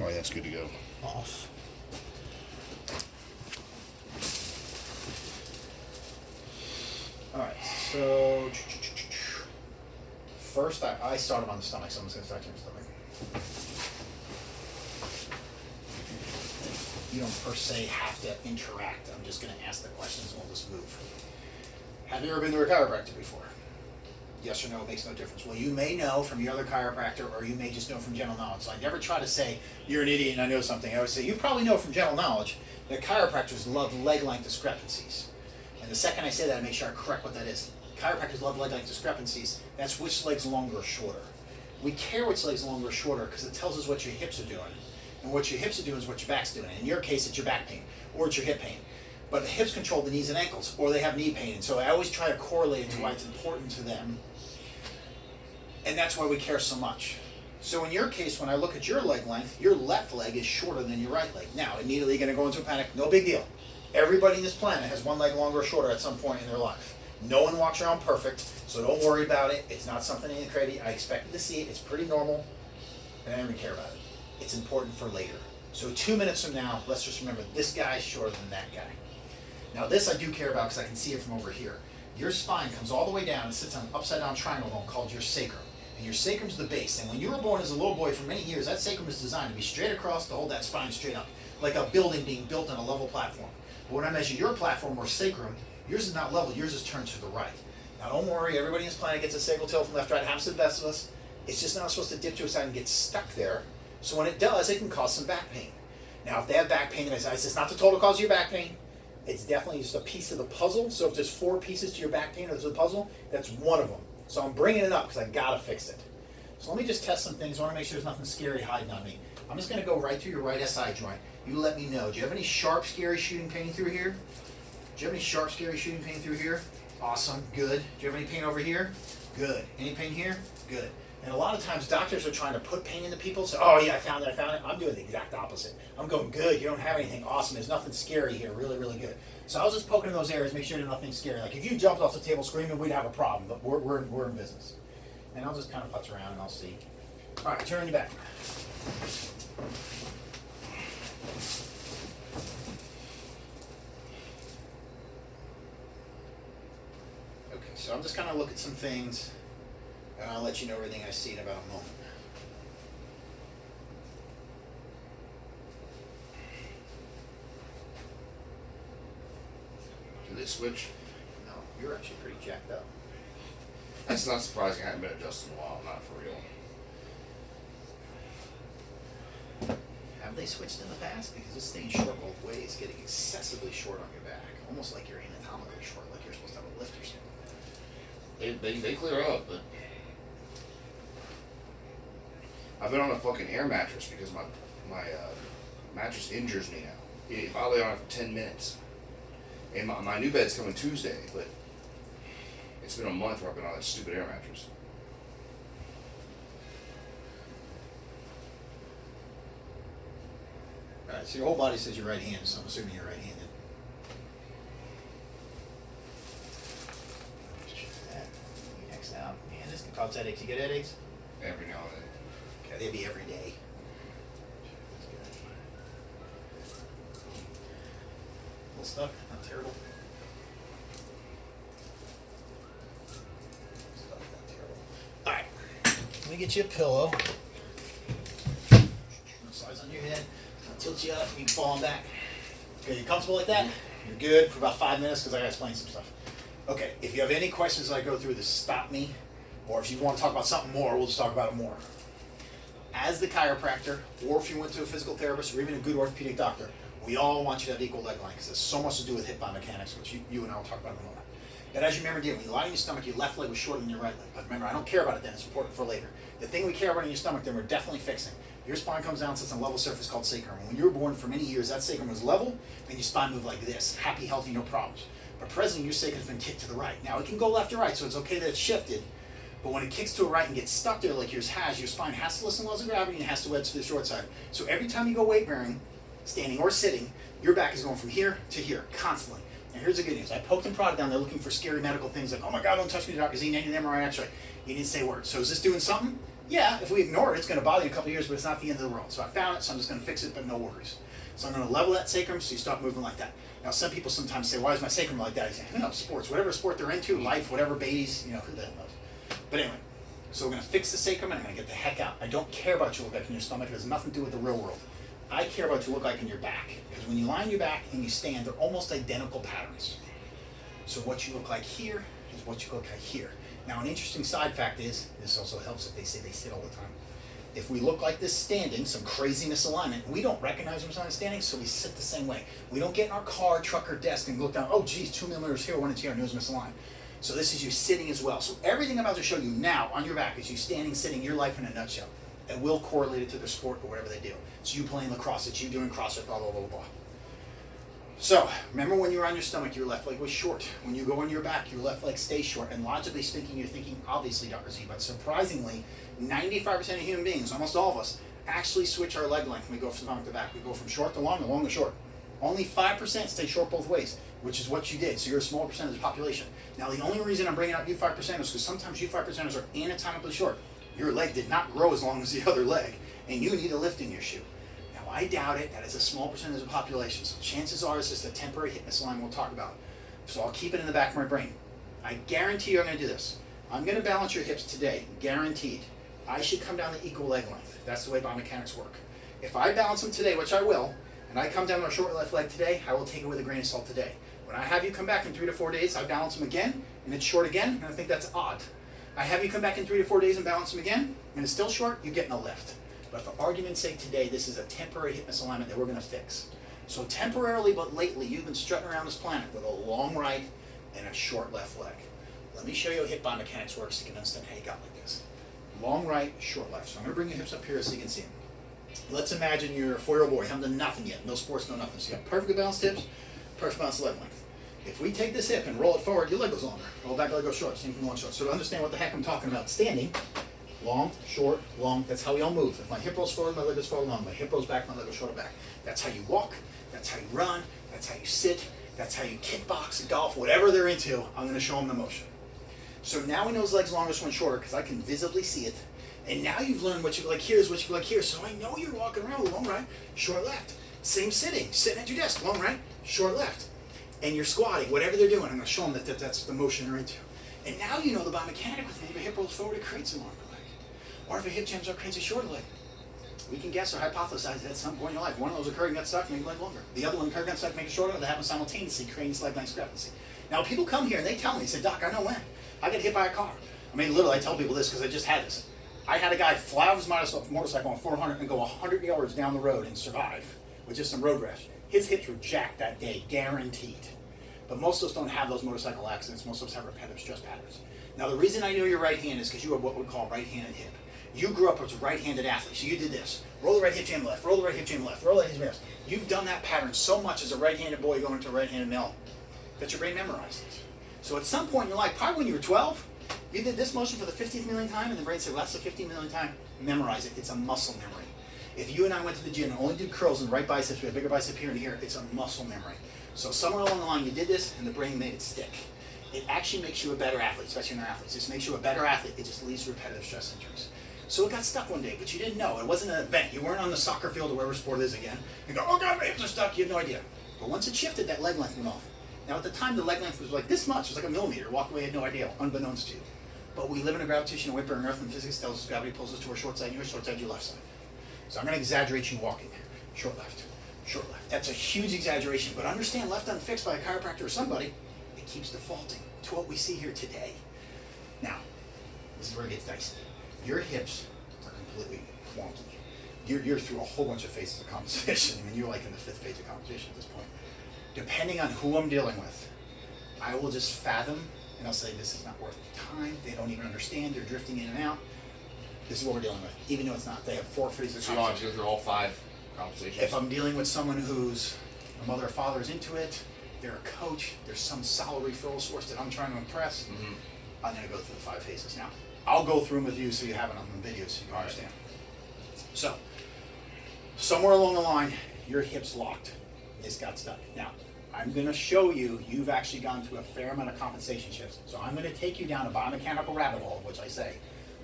Oh, that's good to go. Off. Alright, so first I started on the stomach, so I'm just going to start on the stomach. You don't per se have to interact. I'm just going to ask the questions and we'll just move. Have you ever been to a chiropractor before? Yes or no, it makes no difference. Well, you may know from your other chiropractor, or you may just know from general knowledge. So I never try to say, you're an idiot and I know something. I always say, you probably know from general knowledge that chiropractors love leg length discrepancies. And the second I say that, I make sure I correct what that is. Chiropractors love leg length discrepancies. That's which leg's longer or shorter. We care which leg's longer or shorter because it tells us what your hips are doing. And what your hips are doing is what your back's doing. In your case, it's your back pain, or it's your hip pain. But the hips control the knees and ankles, or they have knee pain. And so I always try to correlate it to why it's important to them. And that's why we care so much. So in your case, when I look at your leg length, your left leg is shorter than your right leg. Now, immediately you're going to go into a panic. No big deal. Everybody on this planet has one leg longer or shorter at some point in their life. No one walks around perfect, so don't worry about it. It's not something crazy. I expected to see it. It's pretty normal, and I don't even care about it. It's important for later. So 2 minutes from now, let's just remember this guy's shorter than that guy. Now this I do care about because I can see it from over here. Your spine comes all the way down and sits on an upside down triangle bone called your sacrum. And your sacrum's the base. And when you were born as a little boy for many years, that sacrum is designed to be straight across to hold that spine straight up, like a building being built on a level platform. But when I measure your platform or sacrum, yours is not level, yours is turned to the right. Now don't worry, everybody on this planet gets a sacral tilt from left to right, happens to the best of us. It's just not supposed to dip to a side and get stuck there. So when it does, it can cause some back pain. Now if they have back pain, it's not the total cause of your back pain. It's definitely just a piece of the puzzle. So if there's 4 pieces to your back pain or there's a puzzle, that's one of them. So I'm bringing it up because I gotta fix it. So let me just test some things. I want to make sure there's nothing scary hiding on me. I'm just going to go right through your right SI joint. You let me know. Do you have any sharp, scary shooting pain through here? Do you have any sharp, scary shooting pain through here? Awesome. Good. Do you have any pain over here? Good. Any pain here? Good. And a lot of times doctors are trying to put pain into people. So, oh yeah, I found it. I'm doing the exact opposite. I'm going, good. You don't have anything. Awesome. There's nothing scary here. Really, really good. So I was just poking in those areas, make sure there's nothing scary. Like if you jumped off the table screaming, we'd have a problem. But we're in business. And I'll just kind of putz around and I'll see. All right, turn on your back. Okay, so I'm just kind of looking at some things, and I'll let you know everything I see in about a moment. Do they switch? No, you're actually pretty jacked up. That's not surprising. I haven't been adjusted in a while. Not for real. Have they switched in the past? Because this thing's short both ways, getting excessively short on your back. Almost like you're anatomically short, like you're supposed to have a lift or something. They clear up, but I've been on a fucking air mattress because my mattress injures me now. If I lay on it for 10 minutes, and my new bed's coming Tuesday, but it's been a month where I've been on that stupid air mattress. Alright, so your whole body says you're right-handed, so I'm assuming you're right-handed. Next out. Man, this can cause headaches. You get headaches? Every now and then. Okay, they'd be every day. That's good. A little stuck, not terrible. Stuck, not terrible. Alright, let me get you a pillow. Slides on your head. I'll tilt you up, you can fall on back. Okay, you comfortable like that? You're good for about 5 minutes because I gotta explain some stuff. Okay, if you have any questions as I go through this, stop me. Or if you want to talk about something more, we'll just talk about it more. As the chiropractor, or if you went to a physical therapist, or even a good orthopedic doctor, we all want you to have equal leg length because there's so much to do with hip biomechanics, which you and I will talk about in a moment. But as you remember, dear, when you lie on your stomach, your left leg was shorter than your right leg. But remember, I don't care about it then, it's important for later. The thing we care about in your stomach, then we're definitely fixing. Your spine comes down, sits on a level surface called sacrum. When you were born for many years, that sacrum was level, and your spine moved like this. Happy, healthy, no problems. But presently, your sacrum's been kicked to the right. Now, it can go left or right, so it's okay that it's shifted. But when it kicks to the right and gets stuck there like yours has, your spine has to listen to laws of gravity and has to wedge to the short side. So every time you go weight bearing, standing or sitting, your back is going from here to here, constantly. Now here's the good news. I poked and prodded down there looking for scary medical things like, oh my God, don't touch me, Dr. Z, need an MRI, X-ray. You didn't say a word. So is this doing something? Yeah, if we ignore it, it's going to bother you in a couple of years, but it's not the end of the world. So I found it, so I'm just going to fix it, but no worries. So I'm going to level that sacrum so you stop moving like that. Now, some people sometimes say, why is my sacrum like that? I say, who knows, sports, whatever sport they're into, life, whatever babies, you know, who the hell knows. But anyway, so we're going to fix the sacrum and I'm going to get the heck out. I don't care about what you look like in your stomach. It has nothing to do with the real world. I care about what you look like in your back. Because when you lie on your back and you stand, they're almost identical patterns. So what you look like here is what you look like here. Now, an interesting side fact is, this also helps if they say they sit all the time. If we look like this standing, some crazy misalignment, we don't recognize ourselves standing, so we sit the same way. We don't get in our car, truck, or desk and look down, oh geez, 2 millimeters here, 1 inch here, nose misaligned. So this is you sitting as well. So everything I'm about to show you now on your back is you standing, sitting, your life in a nutshell. It will correlate it to the sport or whatever they do. It's you playing lacrosse, it's you doing CrossFit, blah, blah, blah, blah. So, remember when you were on your stomach, your left leg was short. When you go on your back, your left leg stays short. And logically speaking, you're thinking, obviously, Dr. Z, but surprisingly, 95% of human beings, almost all of us, actually switch our leg length when we go from stomach to back. We go from short to long to short. Only 5% stay short both ways, which is what you did. So you're a small percentage of the population. Now, the only reason I'm bringing up you 5% is because sometimes you 5%ers are anatomically short. Your leg did not grow as long as the other leg, and you need a lift in your shoe. I doubt it. That is a small percentage of the population. So chances are it's just a temporary hip misalignment we'll talk about. So I'll keep it in the back of my brain. I guarantee you I'm going to do this. I'm going to balance your hips today. Guaranteed. I should come down to equal leg length. That's the way biomechanics work. If I balance them today, which I will, and I come down to a short left leg today, I will take it with a grain of salt today. When I have you come back in 3 to 4 days, I balance them again, and it's short again, and I think that's odd. I have you come back in 3 to 4 days and balance them again, and it's still short, you're getting a lift. But for argument's sake today, this is a temporary hip misalignment that we're going to fix. So temporarily but lately, you've been strutting around this planet with a long right and a short left leg. Let me show you how hip biomechanics works so you can understand how you got like this. Long right, short left. So I'm going to bring your hips up here so you can see them. Let's imagine you're a 4-year-old boy, you haven't done nothing yet, no sports, no nothing. So you got perfectly balanced hips, perfect balanced leg length. If we take this hip and roll it forward, your leg goes longer. Roll back, leg goes short, same thing long, short. So to understand what the heck I'm talking about, standing, long, short, long, that's how we all move. If my hip rolls forward, my leg goes forward long. My hip rolls back, my leg goes short back. That's how you walk, that's how you run, that's how you sit, that's how you kickbox, golf, whatever they're into, I'm going to show them the motion. So now we know his leg's longer, this one's shorter, because I can visibly see it. And now you've learned what you go like here is what you go like here. So I know you're walking around with long right, short left. Same sitting at your desk, long right, short left. And you're squatting, whatever they're doing, I'm going to show them that that's the motion they're into. And now you know the biomechanic with if a hip rolls forward, it creates a longer leg. Or if a hip jams up, creates a shorter leg. We can guess or hypothesize that at some point in your life, one of those occurred and got stuck, make the leg longer. The other one occurred and got stuck, make it shorter, they happen simultaneously, creating this leg length discrepancy. Now people come here and they tell me, they say, Doc, I know when. I got hit by a car. I mean, literally, I tell people this because I just had this. I had a guy fly off his motorcycle on 400 and go 100 yards down the road and survive with just some road rash. His hips were jacked that day, guaranteed. But most of us don't have those motorcycle accidents. Most of us have repetitive stress patterns. Now, the reason I know you're right-handed is because you have what we call right-handed hip. You grew up as a right-handed athlete, so you did this. Roll the right hip jam left, roll the right hip jam left, roll the right hip jam left. You've done that pattern so much as a right-handed boy going to a right-handed male that your brain memorized it. So at some point in your life, probably when you were 12, you did this motion for the 50th million time, and the brain said, well, that's the 15th million time. Memorize it. It's a muscle memory. If you and I went to the gym and only did curls and right biceps, we have a bigger bicep here and here, it's a muscle memory. So somewhere along the line, you did this, and the brain made it stick. It actually makes you a better athlete, especially in our athletes. It just makes you a better athlete. It just leads to repetitive stress injuries. So it got stuck one day, but you didn't know. It wasn't an event. You weren't on the soccer field or wherever sport it is again. You go, oh God, my hips are stuck. You had no idea. But once it shifted, that leg length went off. Now at the time, the leg length was like this much. It was like a millimeter. Walk away, had no idea, unbeknownst to you. But we live in a gravitational whip and earth, and physics tells us gravity pulls us to our short side, and your short side, your left side. So I'm going to exaggerate you walking. Short left, short left. That's a huge exaggeration, but understand left unfixed by a chiropractor or somebody, it keeps defaulting to what we see here today. Now, this is where it gets dicey. Your hips are completely wonky. You're through a whole bunch of phases of compensation. I mean, you're like in the 5th phase of compensation at this point. Depending on who I'm dealing with, I will just fathom, and I'll say, this is not worth the time. They don't even understand. They're drifting in and out. This is what we're dealing with, even though it's not. They have 4 phases of So you don't have to go through all 5 compensations? If I'm dealing with someone who's a mother or father is into it, they're a coach, there's some solid referral source that I'm trying to impress, I'm going to go through the 5 phases. Now, I'll go through them with you so you have it on the video so you can understand. So, somewhere along the line, your hip's locked. This got stuck. Now, I'm going to show you, you've actually gone through a fair amount of compensation shifts. So I'm going to take you down a biomechanical rabbit hole, which I say.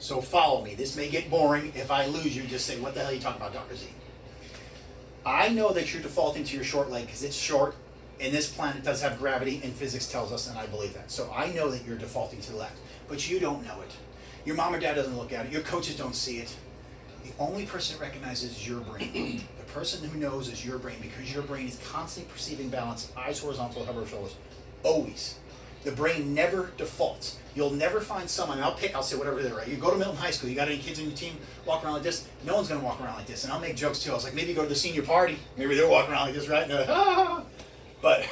So follow me. This may get boring. If I lose you, just say, what the hell are you talking about, Dr. Z? I know that you're defaulting to your short leg because it's short, and this planet does have gravity, and physics tells us, and I believe that. So I know that you're defaulting to the left, but you don't know it. Your mom or dad doesn't look at it. Your coaches don't see it. The only person that recognizes is your brain. The person who knows is your brain, because your brain is constantly perceiving balance, eyes horizontal, head over shoulders, always. The brain never defaults. You'll never find someone, and I'll say whatever they're right. You go to Milton High School, you got any kids on your team walk around like this? No one's gonna walk around like this. And I'll make jokes too. I was like, maybe you go to the senior party, maybe they're walking around like this, right? And they're like, ah. But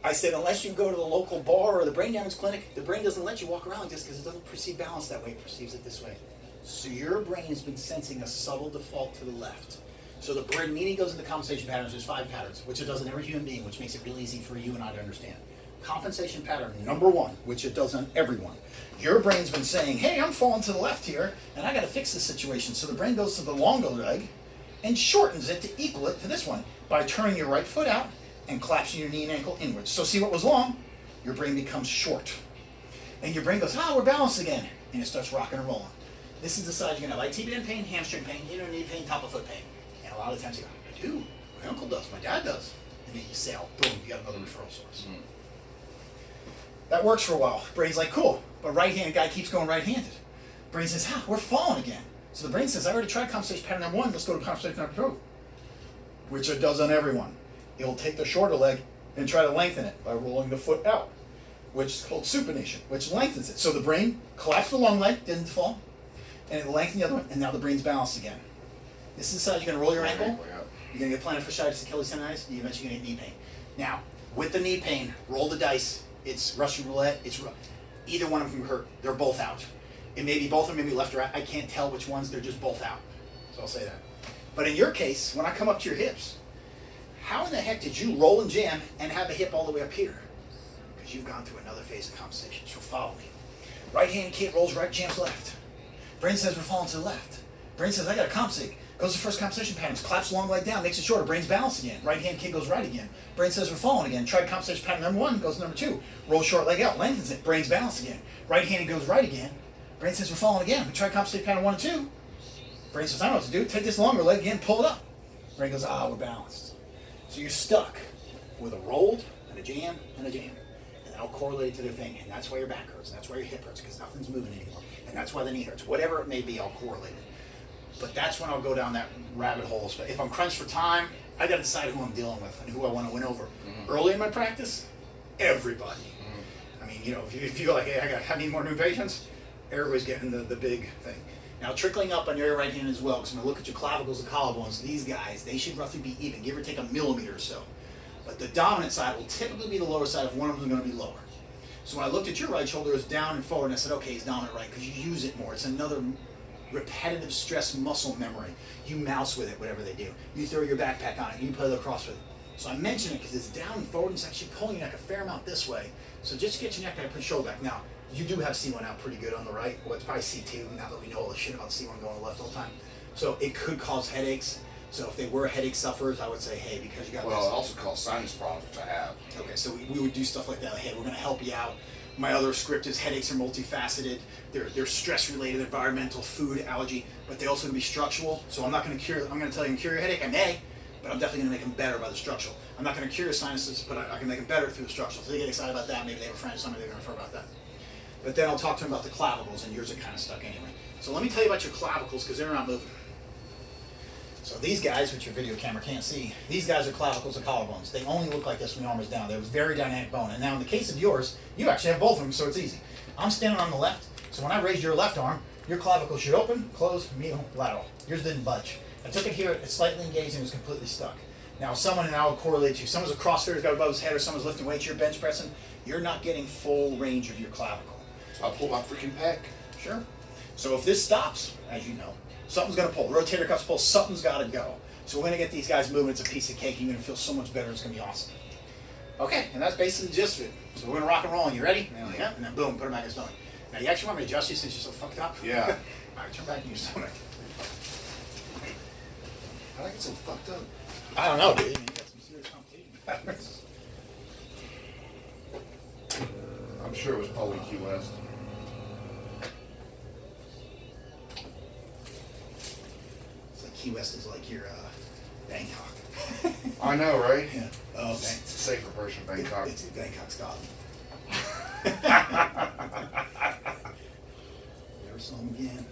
I said, unless you go to the local bar or the brain damage clinic, the brain doesn't let you walk around like this because it doesn't perceive balance that way, it perceives it this way. So your brain has been sensing a subtle default to the left. So the brain immediately goes into compensation patterns. There's 5 patterns, which it does in every human being, which makes it really easy for you and I to understand. Compensation pattern number 1, which it does on everyone. Your brain's been saying, hey, I'm falling to the left here, and I gotta fix this situation. So the brain goes to the longer leg and shortens it to equal it to this one by turning your right foot out and collapsing your knee and ankle inwards. So see what was long? Your brain becomes short. And your brain goes, we're balanced again. And it starts rocking and rolling. This is the side you're gonna have IT band pain, hamstring pain, inner knee pain, top of foot pain. And a lot of times you go, I do, my uncle does, my dad does. And then you sail, boom, you got another referral source. That works for a while. Brain's like, cool, but right-handed guy keeps going right-handed. Brain says, we're falling again. So the brain says, I already tried compensation pattern number 1, let's go to compensation number 2. Which it does on everyone. It'll take the shorter leg and try to lengthen it by rolling the foot out, which is called supination, which lengthens it. So the brain collapsed the long leg, didn't fall, and it lengthened the other one, and now the brain's balanced again. This is the side you're gonna roll your ankle, you're gonna get plantar fasciitis, Achilles tendonitis, and you eventually gonna get knee pain. Now, with the knee pain, roll the dice. It's Russian roulette. Either one of them hurt. They're both out. It may be both of them, maybe left or right. I can't tell which ones. They're just both out. So I'll say that. But in your case, when I come up to your hips, how in the heck did you roll and jam and have a hip all the way up here? Because you've gone through another phase of compensation. So follow me. Right hand kid rolls right, jams left. Brain says we're falling to the left. Brain says I got to compensate. Goes to first compensation patterns, claps long leg down, makes it shorter, brain's balanced again. Right hand kid goes right again. Brain says we're falling again. Tried compensation pattern number 1, goes number 2. Rolls short leg out, lengthens it, brain's balanced again. Right handed goes right again. Brain says we're falling again. We tried compensation pattern 1 and 2. Brain says I don't know what to do. Take this longer leg again, pull it up. Brain goes, we're balanced. So you're stuck with a rolled and a jam and a jam. And they're all correlated to their thing. And that's why your back hurts. And that's why your hip hurts, because nothing's moving anymore. And that's why the knee hurts. Whatever it may be, all correlated. But that's when I'll go down that rabbit hole. So if I'm crunched for time, I got to decide who I'm dealing with and who I want to win over. Early in my practice, everybody. I mean, if you feel like, hey, I need more new patients, everybody's getting the big thing. Now, trickling up on your right hand as well, because when I look at your clavicles and collarbones, these guys, they should roughly be even, give or take a millimeter or so. But the dominant side will typically be the lower side if one of them is going to be lower. So when I looked at your right shoulder, it was down and forward, and I said, okay, it's dominant right, because you use it more. It's another repetitive stress muscle memory. You mouse with it, whatever they do. You throw your backpack on it, you play lacrosse with it. So I mention it because it's down and forward, and it's actually pulling your neck a fair amount this way. So just to get your neck back, put your shoulder back. Now, you do have C1 out pretty good on the right. Well, it's probably C2, now that we know all the shit about C1 going left all the time. So it could cause headaches. So if they were headache sufferers, I would say, hey, because you got this. Well, it also causes sinus problems, which I have. Okay, so we would do stuff like that. Like, hey, we're going to help you out. My other script is headaches are multifaceted. They're stress-related, environmental, food, allergy, but they also can be structural. So I'm not going to cure. I'm going to tell you, cure your headache. I may, but I'm definitely going to make them better by the structural. I'm not going to cure your sinuses, but I can make them better through the structural. So they get excited about that. Maybe they have a friend or somebody they're going to refer about that. But then I'll talk to them about the clavicles, and yours are kind of stuck anyway. So let me tell you about your clavicles because they're not moving. So these guys, which your video camera can't see, these guys are clavicles and collarbones. They only look like this when your arm is down. They're a very dynamic bone. And now in the case of yours, you actually have both of them, so it's easy. I'm standing on the left, so when I raise your left arm, your clavicle should open, close, medial, lateral. Yours didn't budge. I took it here, it's slightly engaged and it was completely stuck. Now someone, and I will correlate you, someone's a CrossFitter who's got above his head, or someone's lifting weights, you're bench pressing, you're not getting full range of your clavicle. So I'll pull my freaking pec. Sure. So if this stops, as you know, something's going to pull. Rotator cuffs pull, something's got to go. So we're going to get these guys moving. It's a piece of cake. You're going to feel so much better. It's going to be awesome. Okay, and that's basically the gist of it. So we're going to rock and roll. You ready? Yeah. And then boom, put them back in stomach. Now, you actually want me to adjust you since you're so fucked up? Yeah. All right, turn back in your stomach. How'd I get so fucked up? I don't know, dude. You got some serious competition. I'm sure it was probably Key West. Key West is like your Bangkok. I know, right? Yeah. Oh, okay. It's a safer version of Bangkok. It's Bangkok, Scotland. Never saw him again.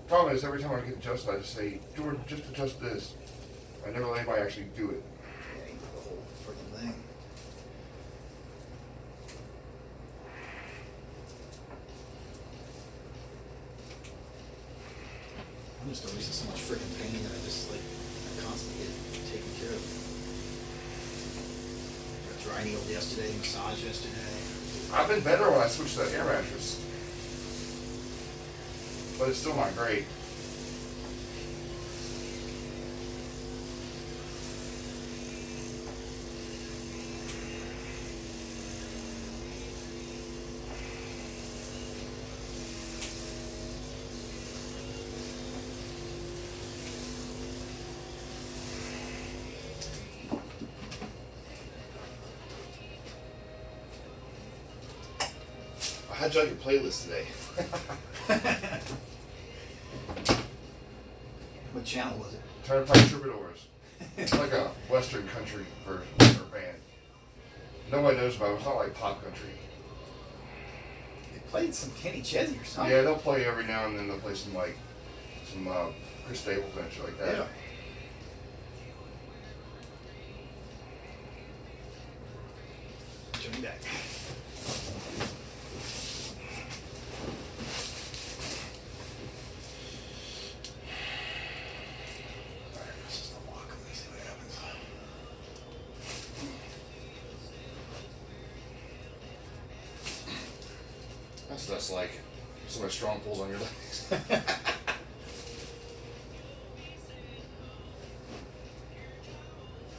Problem is, every time I get adjusted, I just say, Jordan, just adjust this. I never let anybody actually do it. Yeah, he did the whole freaking thing. I'm just always in so much freaking pain that I just like I constantly get taken care of. Got dry needled yesterday, massage yesterday. I've been better when I switched to that air mattress. But it's still not great. How'd you like your playlist today? What channel was it? Turnpike Troubadours. It's like a western country version or band. Nobody knows about it. It's not like pop country. They played some Kenny Chesney or something. Yeah, they'll play every now and then. They'll play some Chris Stapleton and shit like that. Yeah. Turn me back. Alright, let's just unlock them and see what happens. That's like so many strong pulls on your legs.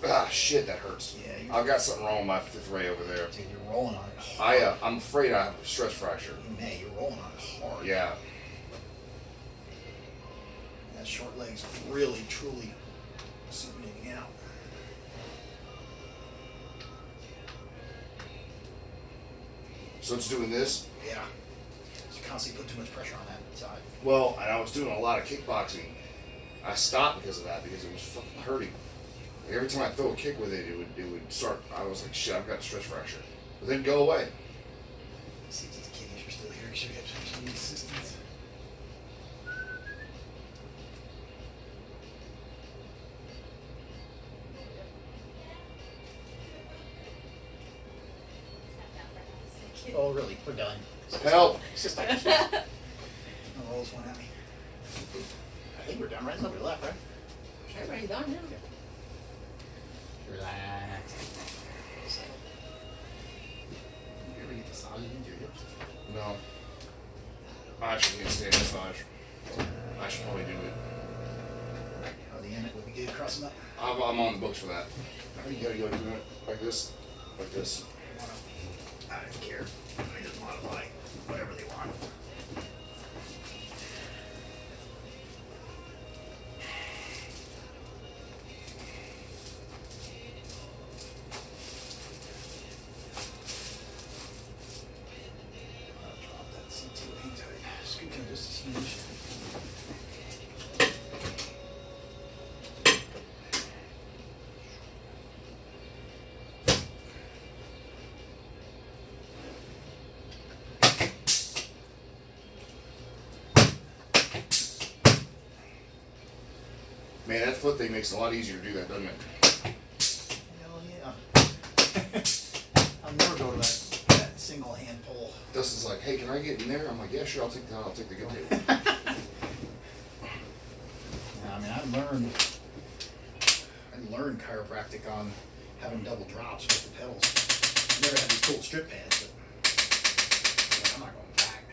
Ah, shit, that hurts. Yeah, I've got something wrong with my fifth ray over there. dude, you're rolling on it hard. I'm afraid I have a stress fracture. You may, you're rolling on it hard. Yeah. That short leg's really, truly supinating out. So it's doing this. Yeah. So you constantly put too much pressure on that side. Well, and I was doing a lot of kickboxing. I stopped because of that because it was fucking hurting. Like every time I throw a kick with it, it would start. I was like, shit, I've got a stress fracture. But then go away. See if these kiddies are still here. You should have some assistance. Oh, really? We're done. Help! It's just like rolls one at me. I think we're done, right? Nobody left, right? Everybody done now? Relax. So, you ever get massages into your hips? No. I actually can't stand massage. I should probably do it. Oh, the end it would be good. Cross them up. I'm on the books for that. How do you gotta do it? Like this? Like this? I don't care. I just modify whatever they want. I'll drop that C2 hang tight. Scoot in just a smidge. Man, that foot thing makes it a lot easier to do that, doesn't it? Hell yeah. I'll never go to that single hand pull. Dustin's like, hey, can I get in there? I'm like, yeah, sure, I'll take the good table. Yeah, I mean, I learned chiropractic on having double drops with the pedals. I never had these cool strip pads, but yeah, I'm not going back.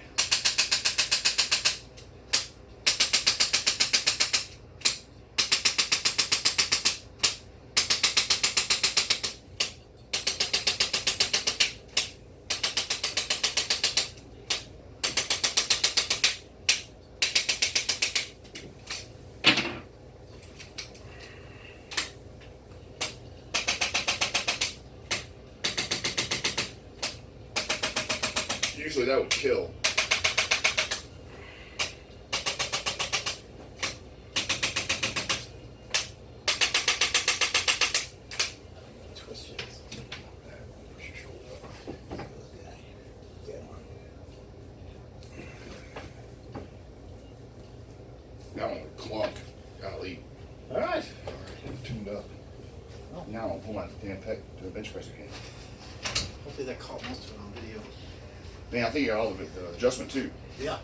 Usually that would kill. Twist it. Push your shoulder up. Dead on. That one would clunk. Golly. All right. Tuned up. Well, Now I'm gonna pull my damn pec to the bench press again. hopefully that caught most of it on video. Man, I think you got all of it, the adjustment too. Yeah.